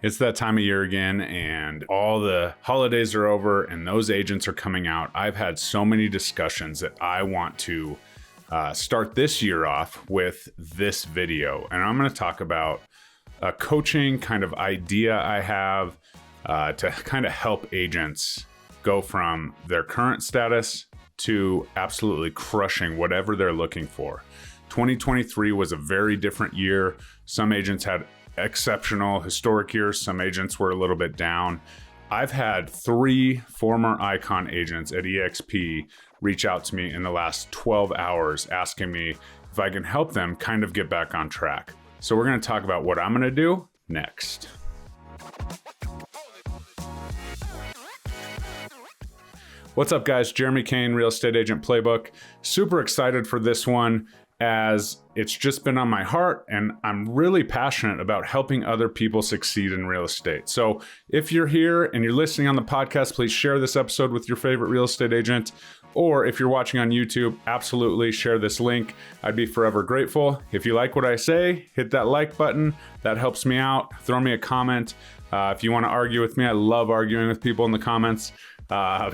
It's that time of year again, and all the holidays are over and those agents are coming out. I've had so many discussions that I want to start this year off with this video. And I'm going to talk about a coaching kind of idea I have to kind of help agents go from their current status to absolutely crushing whatever they're looking for. 2023 was a very different year. Some agents had exceptional historic years. Some agents were a little bit down. I've had 3 former Icon agents at EXP reach out to me in the last 12 hours asking me if I can help them kind of get back on track. So we're going to talk about what I'm going to do next. What's up, guys? Jeremy Kane, Real Estate Agent Playbook. Super excited for this one, as it's just been on my heart and I'm really passionate about helping other people succeed in real estate. So if you're here and you're listening on the podcast, please share this episode with your favorite real estate agent. Or if you're watching on YouTube, absolutely share this link. I'd be forever grateful. If you like what I say, hit that like button. That helps me out. Throw me a comment. If you want to argue with me, I love arguing with people in the comments.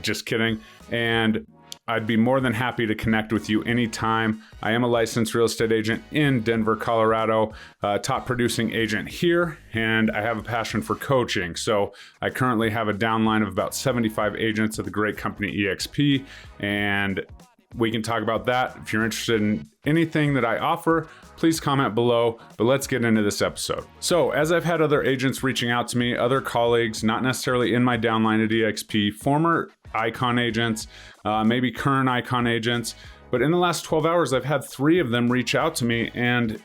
Just kidding. And I'd be more than happy to connect with you anytime. I am a licensed real estate agent in Denver, Colorado, top producing agent here, and I have a passion for coaching. So I currently have a downline of about 75 agents at the great company EXP, and we can talk about that. If you're interested in anything that I offer, please comment below, but let's get into this episode. So as I've had other agents reaching out to me, other colleagues, not necessarily in my downline at EXP, former Icon agents, maybe current Icon agents, but in the last 12 hours, I've had 3 of them reach out to me and,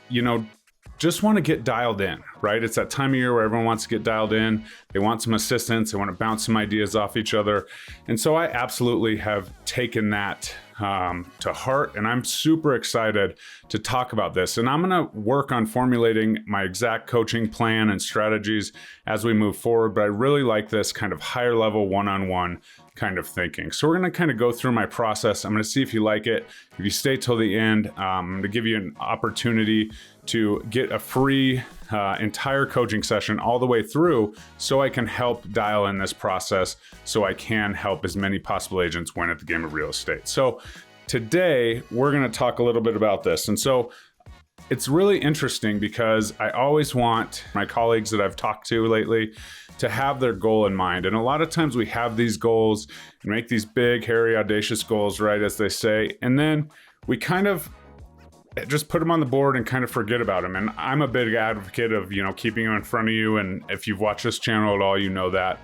just want to get dialed in, right? It's that time of year where everyone wants to get dialed in. They want some assistance. They want to bounce some ideas off each other. And so I absolutely have taken that to heart, and I'm super excited to talk about this. And I'm going to work on formulating my exact coaching plan and strategies as we move forward. But I really like this kind of higher level one-on-one kind of thinking. So we're going to kind of go through my process. I'm going to see if you like it. If you stay till the end, I'm going to give you an opportunity to get a free entire coaching session all the way through, so I can help dial in this process, so I can help as many possible agents win at the game of real estate. So today we're going to talk a little bit about this. And so it's really interesting because I always want my colleagues that I've talked to lately to have their goal in mind. And a lot of times we have these goals and make these big, hairy, audacious goals, right, as they say, and then we kind of just put them on the board and kind of forget about them. And I'm a big advocate of, keeping them in front of you. And if you've watched this channel at all, you know that.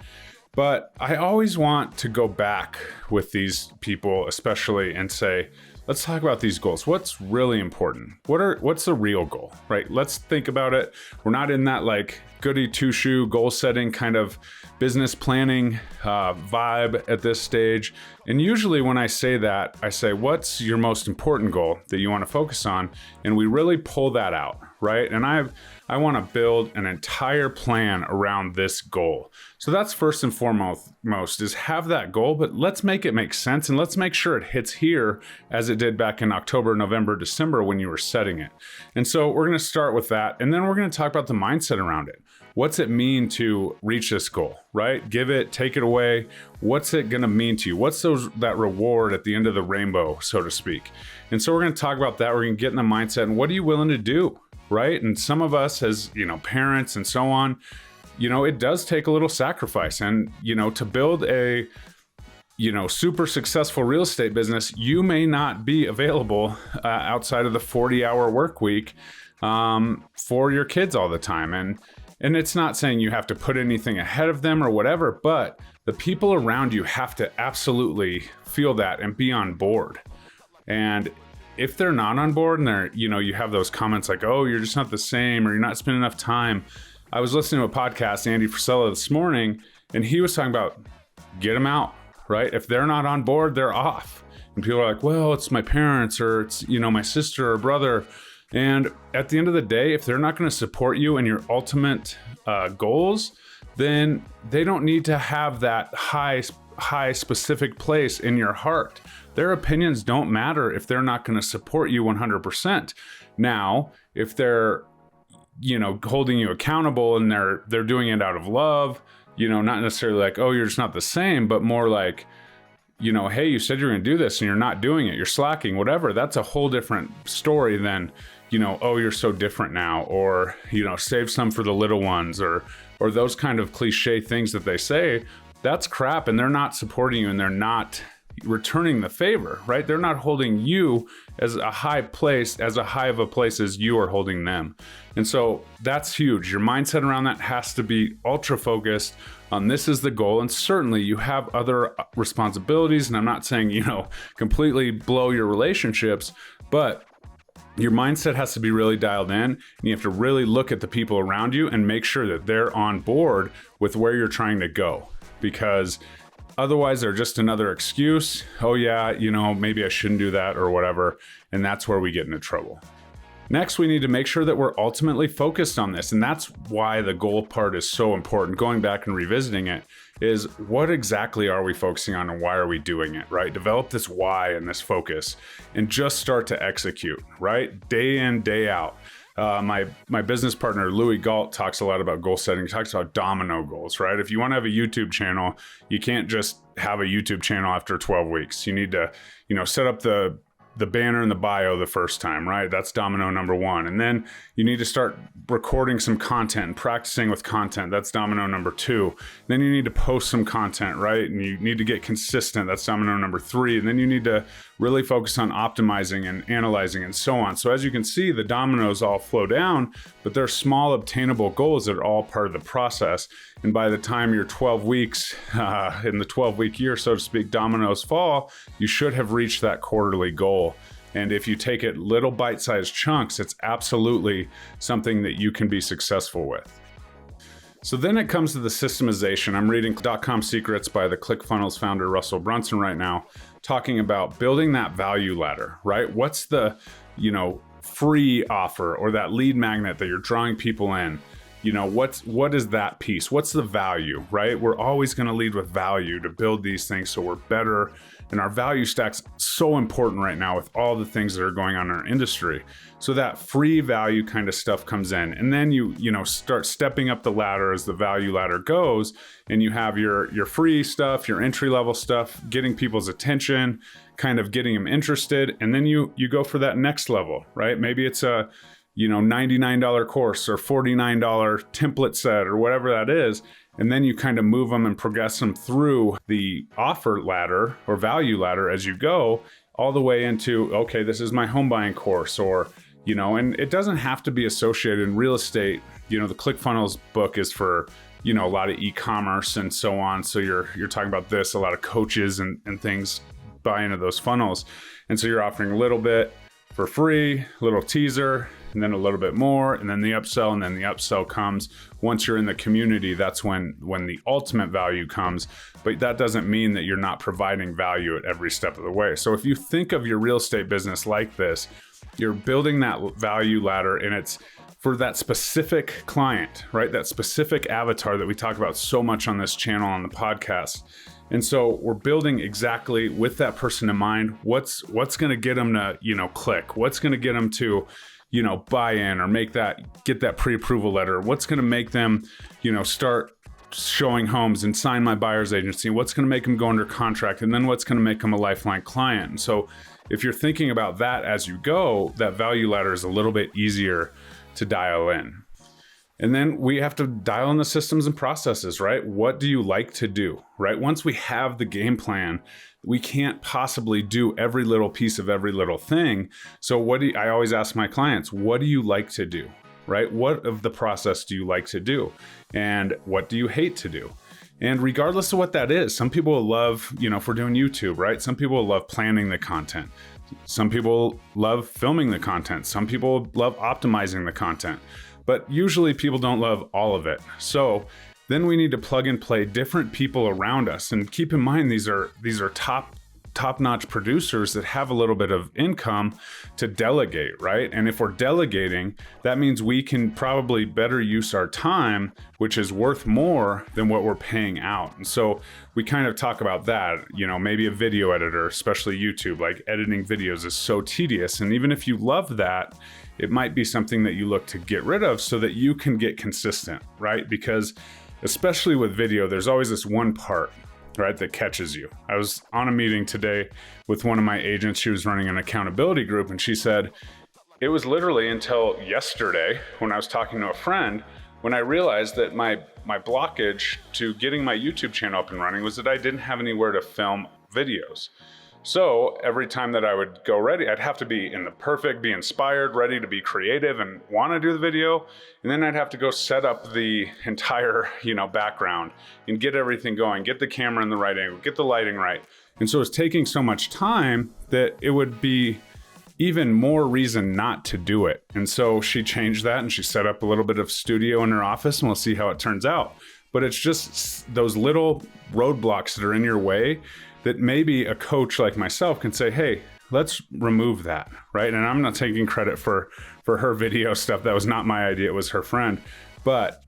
But I always want to go back with these people, especially, and say, let's talk about these goals. What's really important? What's the real goal, right? Let's think about it. We're not in that like goody two-shoe goal setting kind of business planning vibe at this stage. And usually when I say that, I say, what's your most important goal that you want to focus on? And we really pull that out, right? And I want to build an entire plan around this goal. So that's first and foremost, is have that goal, but let's make it make sense, and let's make sure it hits here as it did back in October, November, December when you were setting it. And so we're going to start with that, and then we're going to talk about the mindset around it. What's it mean to reach this goal, right? Give it, take it away. What's it going to mean to you? What's that reward at the end of the rainbow, so to speak? And so we're going to talk about that. We're going to get in the mindset, and what are you willing to do, right? And some of us as, parents and so on, it does take a little sacrifice. And, to build a, super successful real estate business, you may not be available outside of the 40-hour work week for your kids all the time. And it's not saying you have to put anything ahead of them or whatever, but the people around you have to absolutely feel that and be on board. And if they're not on board and they're, you have those comments like, oh, you're just not the same, or you're not spending enough time. I was listening to a podcast, Andy Frisella, this morning, and he was talking about get them out, right? If they're not on board, they're off. And people are like, well, it's my parents, or it's, my sister or brother. And at the end of the day, if they're not going to support you in your ultimate goals, then they don't need to have that high specific place in your heart. Their opinions don't matter if they're not going to support you 100%. Now, if they're holding you accountable, and they're doing it out of love, not necessarily like, oh, you're just not the same, but more like, hey, you said you're going to do this and you're not doing it, you're slacking, whatever. That's a whole different story than, oh, you're so different now, or, save some for the little ones, or those kind of cliche things that they say. That's crap, and they're not supporting you, and they're not returning the favor, right? They're not holding you as a high of a place as you are holding them. And so that's huge. Your mindset around that has to be ultra focused on this is the goal. And certainly you have other responsibilities. And I'm not saying, completely blow your relationships, but your mindset has to be really dialed in, and you have to really look at the people around you and make sure that they're on board with where you're trying to go, because otherwise they're just another excuse. Oh yeah, maybe I shouldn't do that or whatever. And that's where we get into trouble. Next, we need to make sure that we're ultimately focused on this. And that's why the goal part is so important. Going back and revisiting it is, what exactly are we focusing on and why are we doing it, right? Develop this why and this focus and just start to execute, right? Day in, day out. My business partner, Louis Galt, talks a lot about goal setting. He talks about domino goals, right? If you want to have a YouTube channel, you can't just have a YouTube channel after 12 weeks. You need to, set up the banner and the bio the first time, right? That's domino number one. And then you need to start recording some content and practicing with content. That's domino number two. Then you need to post some content, right? And you need to get consistent. That's domino number three. And then you need to really focus on optimizing and analyzing and so on. So as you can see, the dominoes all flow down, but they're small obtainable goals that are all part of the process. And by the time you're 12 weeks, in the 12-week year, so to speak, dominoes fall, you should have reached that quarterly goal. And if you take it little bite-sized chunks, it's absolutely something that you can be successful with. So then it comes to the systemization. I'm reading .com Secrets by the ClickFunnels founder, Russell Brunson, right now, talking about building that value ladder, right? What's the, free offer or that lead magnet that you're drawing people in? What is that piece? What's the value, right? We're always going to lead with value to build these things so we're better. And our value stack's so important right now with all the things that are going on in our industry. So that free value kind of stuff comes in. And then you start stepping up the ladder as the value ladder goes. And you have your free stuff, your entry-level stuff, getting people's attention, kind of getting them interested. And then you go for that next level, right? Maybe it's a $99 course or $49 template set or whatever that is. And then you kind of move them and progress them through the offer ladder or value ladder as you go, all the way into, okay, this is my home buying course, or, and it doesn't have to be associated in real estate. The ClickFunnels book is for, a lot of e-commerce and so on. So you're talking about this, a lot of coaches and things buy into those funnels. And so you're offering a little bit for free, a little teaser, and then a little bit more, and then the upsell, and then the upsell comes. Once you're in the community, that's when the ultimate value comes. But that doesn't mean that you're not providing value at every step of the way. So if you think of your real estate business like this, you're building that value ladder, and it's for that specific client, right? That specific avatar that we talk about so much on this channel, on the podcast. And so we're building exactly with that person in mind. What's going to get them to, click? What's going to get them to, buy in or get that pre-approval letter? What's going to make them, start showing homes and sign my buyer's agency? What's going to make them go under contract? And then what's going to make them a lifeline client? And so if you're thinking about that as you go, that value ladder is a little bit easier to dial in. And then we have to dial in the systems and processes, right? What do you like to do, right? Once we have the game plan, we can't possibly do every little piece of every little thing. So I always ask my clients, what do you like to do, right? What of the process do you like to do? And what do you hate to do? And regardless of what that is, some people will love, if we're doing YouTube, right? Some people will love planning the content. Some people love filming the content. Some people love optimizing the content. But usually people don't love all of it. So then we need to plug and play different people around us. And keep in mind, these are top-notch producers that have a little bit of income to delegate, right? And if we're delegating, that means we can probably better use our time, which is worth more than what we're paying out. And so we kind of talk about that, maybe a video editor, especially YouTube, like editing videos is so tedious. And even if you love that, it might be something that you look to get rid of so that you can get consistent, right? Because especially with video, there's always this one part, right, that catches you. I was on a meeting today with one of my agents. She was running an accountability group, and she said, it was literally until yesterday when I was talking to a friend when I realized that my blockage to getting my YouTube channel up and running was that I didn't have anywhere to film videos. So every time that I would go ready, I'd have to be be inspired, ready to be creative and want to do the video. And then I'd have to go set up the entire, background and get everything going, get the camera in the right angle, get the lighting right. And so it's taking so much time that it would be even more reason not to do it. And so she changed that and she set up a little bit of studio in her office, and we'll see how it turns out. But it's just those little roadblocks that are in your way that maybe a coach like myself can say, hey, let's remove that, right? And I'm not taking credit for her video stuff. That was not my idea. It was her friend. But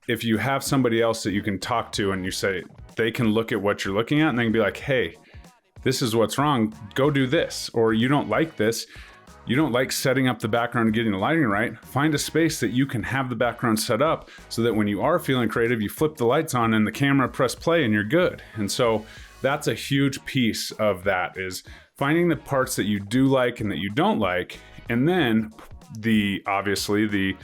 if you have somebody else that you can talk to and you say, they can look at what you're looking at and they can be like, hey, this is what's wrong, go do this. Or you don't like this, you don't like setting up the background and getting the lighting right, find a space that you can have the background set up so that when you are feeling creative, you flip the lights on and the camera, press play, and you're good. And so that's a huge piece of that, is finding the parts that you do like and that you don't like. And then obviously the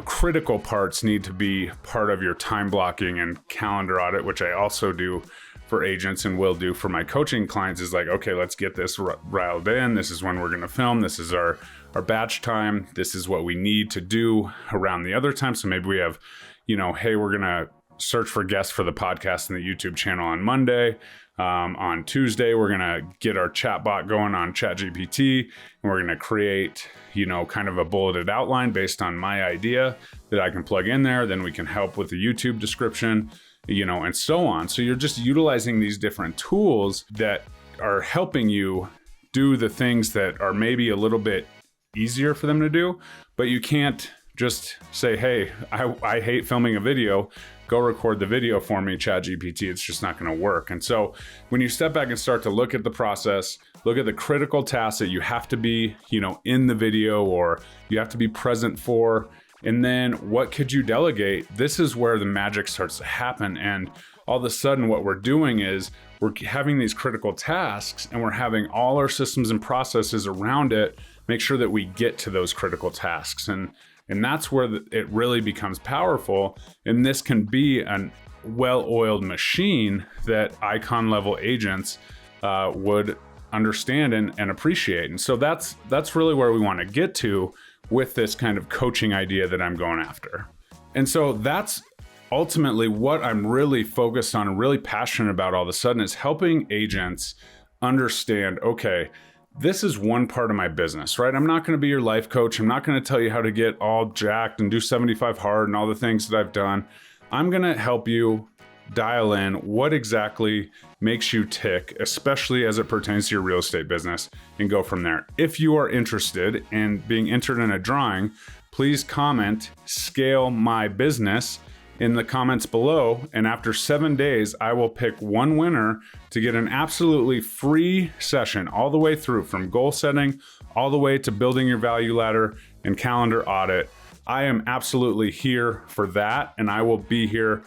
critical parts need to be part of your time blocking and calendar audit, which I also do for agents and will do for my coaching clients, is like, okay, let's get this riled in. This is when we're going to film. This is our batch time. This is what we need to do around the other time. So maybe we have, hey, we're going to search for guests for the podcast and the YouTube channel on Monday. On Tuesday, we're going to get our chat bot going on ChatGPT, and we're going to create, kind of a bulleted outline based on my idea that I can plug in there. Then we can help with the YouTube description, and so on. So you're just utilizing these different tools that are helping you do the things that are maybe a little bit easier for them to do, but you can't just say, hey, I hate filming a video, go record the video for me, ChatGPT. It's just not going to work. And so when you step back and start to look at the process, look at the critical tasks that you have to be, in the video or you have to be present for, and then what could you delegate? This is where the magic starts to happen. And all of a sudden what we're doing is we're having these critical tasks and we're having all our systems and processes around it, make sure that we get to those critical tasks. And that's where it really becomes powerful. And this can be a well-oiled machine that icon level agents would understand and appreciate. And so that's really where we want to get to with this kind of coaching idea that I'm going after. And so that's ultimately what I'm really focused on and really passionate about all of a sudden, is helping agents understand, okay, this is one part of my business, right? I'm not going to be your life coach. I'm not going to tell you how to get all jacked and do 75 hard and all the things that I've done. I'm going to help you dial in what exactly makes you tick, especially as it pertains to your real estate business, and go from there. If you are interested in being entered in a drawing, please comment "Scale My Business" in the comments below, and after 7 days, I will pick one winner to get an absolutely free session all the way through, from goal setting all the way to building your value ladder and calendar audit. I am absolutely here for that, and I will be here,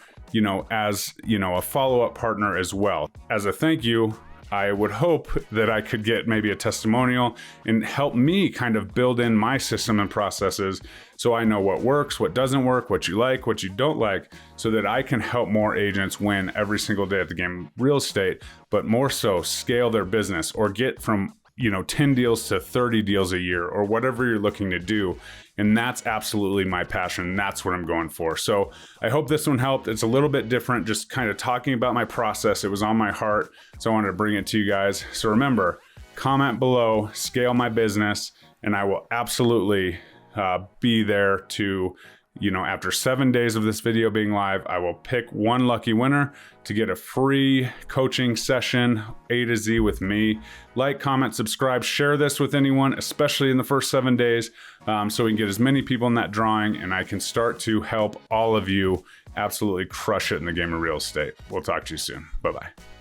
as, a follow-up partner as well. As a thank you, I would hope that I could get maybe a testimonial and help me kind of build in my system and processes so I know what works, what doesn't work, what you like, what you don't like, so that I can help more agents win every single day at the game of real estate, but more so scale their business or get from 10 deals to 30 deals a year, or whatever you're looking to do. And that's absolutely my passion. That's what I'm going for. So I hope this one helped. It's a little bit different, just kind of talking about my process. It was on my heart, so I wanted to bring it to you guys. So remember, comment below, "Scale My Business," and I will absolutely be there to, after 7 days of this video being live, I will pick one lucky winner to get a free coaching session, A to Z, with me. Like, comment, subscribe, share this with anyone, especially in the first 7 days, so we can get as many people in that drawing, and I can start to help all of you absolutely crush it in the game of real estate. We'll talk to you soon. Bye-bye.